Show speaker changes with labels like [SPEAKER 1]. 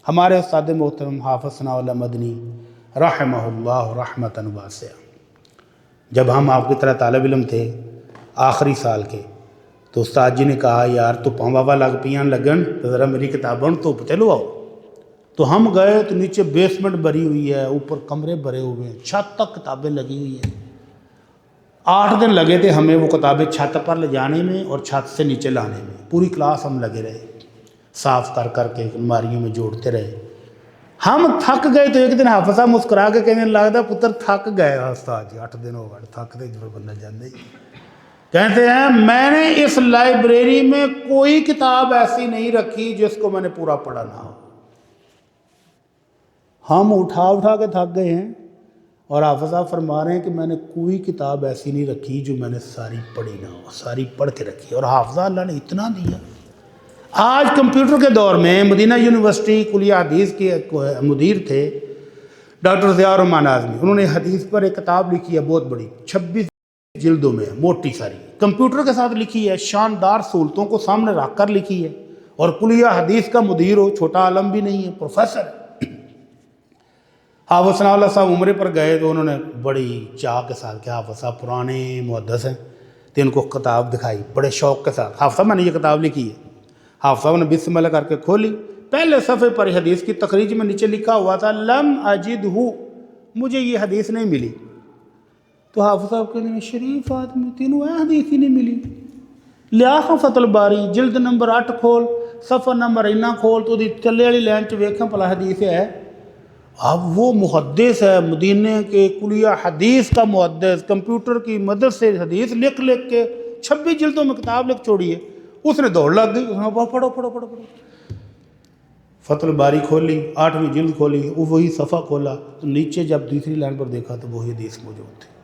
[SPEAKER 1] ہمارے استاد محترم حافظ ثناء اللہ مدنی رحمہ اللہ رحمتاً واسعہ، جب ہم آپ کی طرح طالب علم تھے آخری سال کے، تو استاد جی نے کہا یار تو پاوا لگ پیان لگن تو ذرا میری کتابوں تو چلو آؤ۔ تو ہم گئے تو نیچے بیسمنٹ بھری ہوئی ہے، اوپر کمرے بھرے ہوئے ہیں، چھت تک کتابیں لگی ہوئی ہیں۔ 8 دن لگے تھے ہمیں وہ کتابیں چھت پر لے جانے میں اور چھت سے نیچے لانے میں، پوری کلاس ہم لگے رہے، صاف کر کر کے الماریوں میں جوڑتے رہے۔ ہم تھک گئے تو ایک دن حافظ صاحب مسکرا کے کہنے لگتا پتر تھک گئے استاد جی، 8 دن ہو گئے تھکتے جو بندہ جانے۔ کہتے ہیں میں نے اس لائبریری میں کوئی کتاب ایسی نہیں رکھی جس کو میں نے پورا پڑھا نہ ہو۔ ہم اٹھا کے تھک گئے ہیں، اور حافظ صاحب فرما رہے ہیں کہ میں نے کوئی کتاب ایسی نہیں رکھی جو میں نے ساری پڑھی نہ ہو، ساری پڑھ کے رکھی۔ اور حافظہ اللہ نے اتنا دیا۔ آج کمپیوٹر کے دور میں مدینہ یونیورسٹی کلیہ حدیث کے مدیر تھے ڈاکٹر ضیاء الرحمن اعظمی، انہوں نے حدیث پر ایک کتاب لکھی ہے بہت بڑی، 26 جلدوں میں، موٹی ساری، کمپیوٹر کے ساتھ لکھی ہے، شاندار سہولتوں کو سامنے رکھ کر لکھی ہے، اور کلیہ حدیث کا مدیر ہو، چھوٹا عالم بھی نہیں ہے، پروفیسر ہے۔ حافظ ثناء اللہ صاحب عمرے پر گئے تو انہوں نے بڑی چاہ کے ساتھ کہ حافظ صاحب پرانے محدث ہیں، تو ان کو کتاب دکھائی بڑے شوق کے ساتھ، حافظ صاحب میں نے یہ کتاب لکھی ہے۔ حافظ صاحب نے بسم اللہ کر کے کھولی، پہلے صفحے پر حدیث کی تخریج میں نیچے لکھا ہوا تھا لم اجدہ، مجھے یہ حدیث نہیں ملی۔ تو حافظ صاحب کہتے ہیں شریف آدمی تینوں اے حدیث ہی نہیں ملی، لیا فتح الباری جلد نمبر 8 کھول، صفحہ نمبر اینا کھول تو دی چلے والی لائن چ ویکھاں پلا حدیث ہے۔ اب وہ محدث ہے، مدینے کے کلیہ حدیث کا محدث، کمپیوٹر کی مدد سے حدیث لکھ کے 26 جلدوں میں کتاب لکھ چھوڑی ہے، اس نے دوڑ لگ گئی، اس نے پڑھو پڑھو پڑھو پڑھو، فتح الباری کھولی، 8ویں جلد کھولی، وہی صفحہ کھولا تو نیچے جب دوسری لائن پر دیکھا تو وہی حدیث موجود تھی۔